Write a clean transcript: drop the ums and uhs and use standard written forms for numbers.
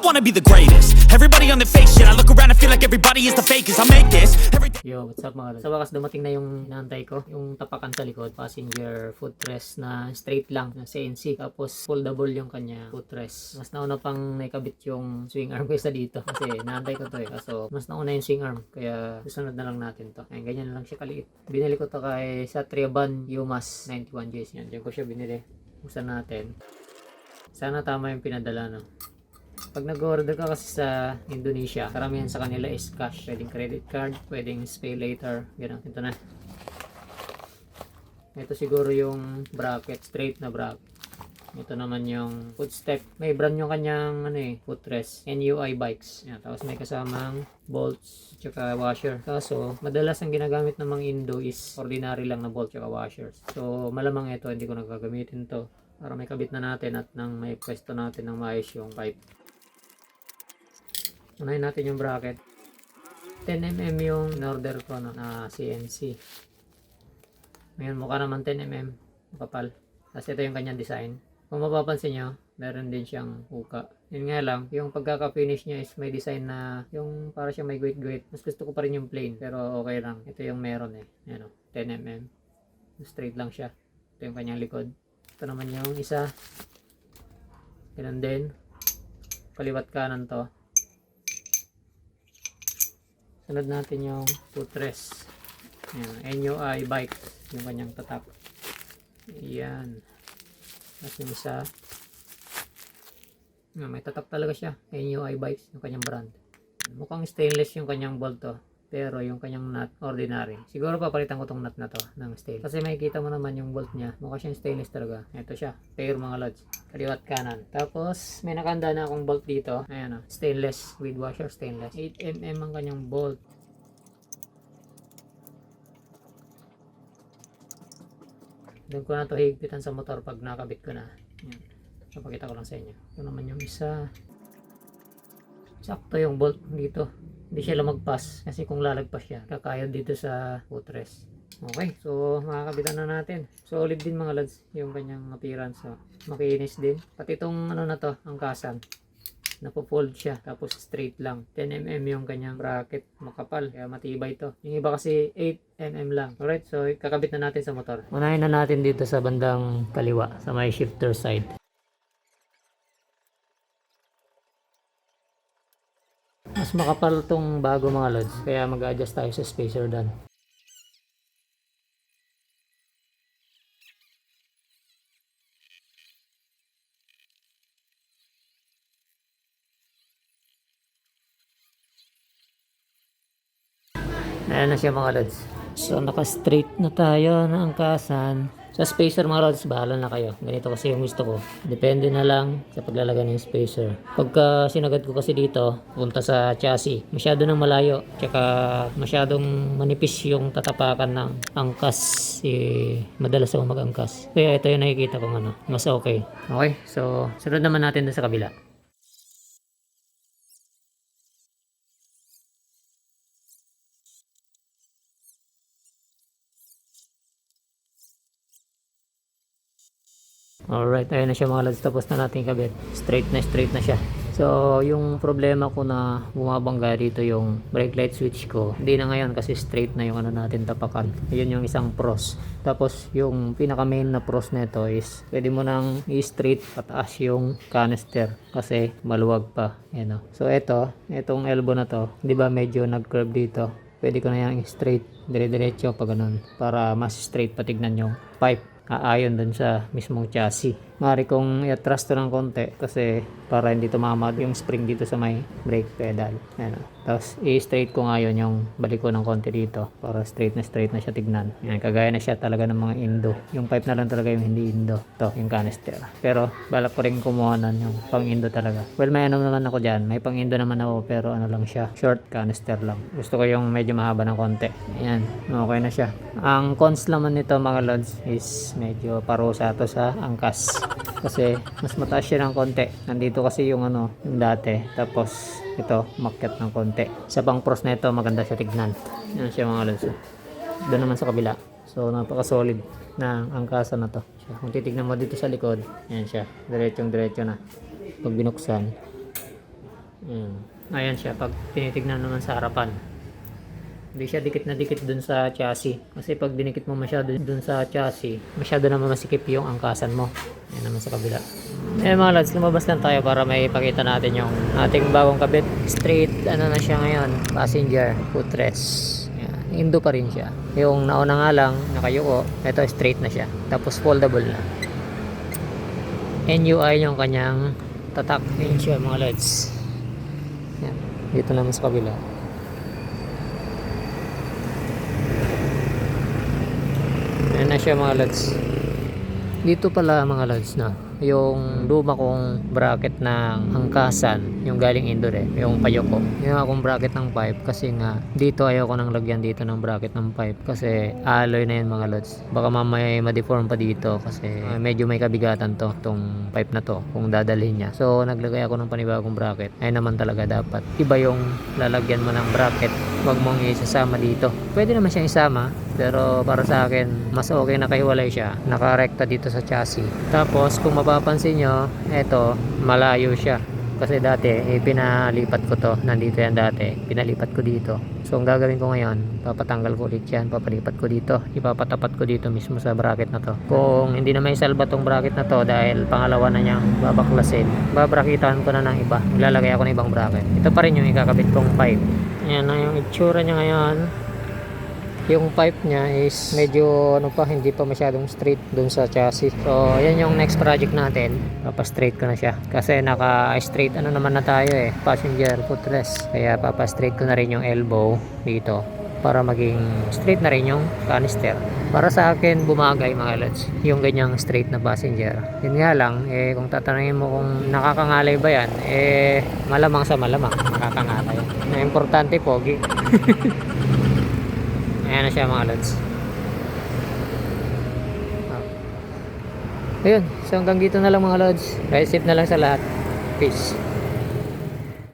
wanna be the greatest. Everybody on the fake shit. I look around and feel like everybody is the fakest. I make this every day. Yo, what's up mga lods? Sa wakas dumating na yung inaantay ko. Yung tapakan sa likod. Passenger footrest na straight lang na CNC. Tapos foldable yung kanya footrest. Mas nauna pang naikabit yung swing arm ko isa dito. Kasi naantay ko to eh. So, mas nauna yung swing arm. Kaya susunod na lang natin to. Ayun, ganyan lang siya kaliit. Binili ko to kay Satriaban Yumas 91Gs. Yan, dyan ko siya binili. Buksan natin. Sana tama yung pinadala, no? Pag nag-order ka kasi sa Indonesia, karamihan sa kanila is cash. Pwedeng credit card, pwedeng pay later. Ganun, ito na. Ito siguro yung bracket, straight na bracket. Ito naman yung footstep. May brand yung kanyang footrest. NUI Bikes. Yan, tapos may kasamang bolts tsaka washer. Kaso, madalas ang ginagamit ng mga Indo is ordinary lang na bolt tsaka washers. So, malamang ito, hindi ko nagagamitin to. Para may kabit na natin at nang may pwesto natin ng maayos yung pipe. Unahin natin yung bracket. 10mm yung in-order ko na CNC. Ngayon mukha naman 10mm. Kapal. Tapos ito yung kanyang design. Kung mapapansin nyo, meron din siyang uka. Yun nga lang, yung pagkaka-finish niya is may design na yung para siya may guwit-guwit. Mas gusto ko pa rin yung plain. Pero okay lang. Ito yung meron eh. Ayan o, 10mm. Straight lang siya. Ito yung kanyang likod. Ito naman yung isa. Ganun din. Kaliwat kanan to. Sunod natin yung footrest. Ayan, NUI Bike. Yung kanyang tatak. Ayan. Tapos yung isa. Ayan, may tatak talaga siya. NUI Bikes. Yung kanyang brand. Mukhang stainless yung kanyang bolt to. Pero yung kanyang nut, ordinary. Siguro papalitan ko tong nut na to ng stainless. Kasi makikita mo naman yung bolt niya. Mukha siyang stainless talaga. Ito siya. Pair mga lods. Kaliwat kanan. Tapos may nakanda na akong bolt dito. Ayan o. Stainless with washer stainless. 8mm ang kanyang bolt. Doon ko na to higpitan sa motor pag nakabit ko na. Ayan. Papakita ko lang sa inyo. Ito naman yung isa. Sakto yung bolt dito. Hindi siya lumagpas kasi kung lalagpas siya kakayod dito sa footrest. Okay, so makakabitan na natin. Solid din mga lads yung kanyang appearance. So, makinis din. Pati itong ano na to, ang kasan. Napo-fold siya tapos straight lang. 10mm yung kanyang bracket, makapal kaya matibay to. Yung iba kasi 8mm lang. Alright, so kakabit na natin sa motor. Unahin na natin dito sa bandang kaliwa sa may shifter side. Mas makapal tong bago mga lods, kaya mag-adjust tayo sa spacer doon. Ayan na siya mga lods. So naka-straight na tayo na angkasan. Sa spacer mga lods, bahala na kayo. Ganito kasi yung gusto ko. Depende na lang sa paglalagay ng spacer. Pagka sinagad ko kasi dito, punta sa chassis, masyado nang malayo. Tsaka masyadong manipis yung tatapakan ng angkas. Madalas ako mag-angkas. Kaya ito yung nakikita kong mas okay. Okay, so sunod naman natin dun sa kabila. Alright, ayun na siya mga lads. Tapos na natin kabit. Straight na siya. So, yung problema ko na bumabangga dito yung brake light switch ko. Hindi na ngayon kasi straight na yung natin tapakan. Ayun yung isang pros. Tapos, yung pinaka main na pros nito is pwede mo nang i-straight pataas yung canister kasi maluwag pa. Ayan o. So, itong elbow na to, di ba medyo nag-curve dito? Pwede ko na yung straight, dire-diretso pa ganun para mas straight patignan yung pipe. Aayon dun sa mismong chassis. Mari kong i-atras to ng konti kasi para hindi tumama yung spring dito sa may brake pedal. Ayan. Tapos i-straight ko ngayon yung balik ko ng konti dito para straight na siya tignan. Ayan, kagaya na siya talaga ng mga Indo. Yung pipe na lang talaga yung hindi Indo. To yung canister. Pero balak ko rin kumuha yung pang Indo talaga. Well, may naman ako dyan. May pang Indo naman ako pero lang siya. Short canister lang. Gusto ko yung medyo mahaba ng konti. Ayan. Okay na siya. Ang cons naman nito mga lods is medyo parusa to sa angkas. Kasi mas mataas siya ng konti. Nandito kasi yung yung dati. Tapos ito, makyat ng konti. Sa pang pros na ito, maganda siya tignan. Yan siya mga lods. Doon naman sa kabila. So napaka-solid na angkasa na to. Kung titignan mo dito sa likod, yan siya. Diretsong-diretso na. Pag binuksan, Ayan siya pag tinitignan naman sa harapan. Hindi siya dikit na dikit dun sa chassis. Kasi pag dinikit mo masyado dun sa chassis, masyado naman masikip yung angkasan mo. Yan naman sa kabila. Eh mga lads, lumabas lang tayo para may ipakita natin yung ating bagong kabit. Straight, ano na siya ngayon, passenger footrest. Yan. Indo pa rin siya. Yung nauna nga lang, nakayuko, ito straight na siya. Tapos foldable na. NUI yung kanyang tatak. Yan siya mga lads. Yan. Dito naman sa kabila. Ayan na siya mga lads. Dito pala mga lads na yung luma kong bracket ng angkasan, yung galing indoor yung payo ko. Yung akong bracket ng pipe kasi nga dito ayoko nang lagyan dito ng bracket ng pipe kasi alloy na yan mga lods. Baka mamaya ma-deform pa dito kasi medyo may kabigatan to, tong pipe na to kung dadalhin niya. So naglagay ako ng panibagong bracket. Ay naman talaga dapat iba yung lalagyan mo ng bracket, wag mong isasama dito. Pwede naman siyang isama pero para sa akin mas okay na kahiwalay siya, nakarekta dito sa chassis. Tapos kung mapapansin nyo, eto malayo siya kasi dati pinalipat ko to, nandito yan dati, pinalipat ko dito. So ang gagawin ko ngayon, papatanggal ko ulit yan, papalipat ko dito, ipapatapat ko dito mismo sa bracket na to. Kung hindi na may salba tong bracket na to dahil pangalawa na niyang babaklasin, babrakitan ko na ng iba, ilalagay ako ng ibang bracket. Ito pa rin yung ikakabit kong pipe. Ayan na yung itsura niya ngayon. Yung pipe niya is medyo hindi pa masyadong straight dun sa chassis. So yan yung next project natin, papa-straight ko na siya kasi naka-straight naman na tayo passenger footrest, kaya papa-straight ko na rin yung elbow dito para maging straight na rin yung canister. Para sa akin bumagay mga lads yung ganyang straight na passenger. Yun nga lang kung tatanungin mo kung nakakangalay ba yan, malamang sa malamang nakakangalay. Na importante pogi. Ayan na siya mga lods. Ayun. So hanggang dito na lang mga lods. Ride safe na lang sa lahat. Peace.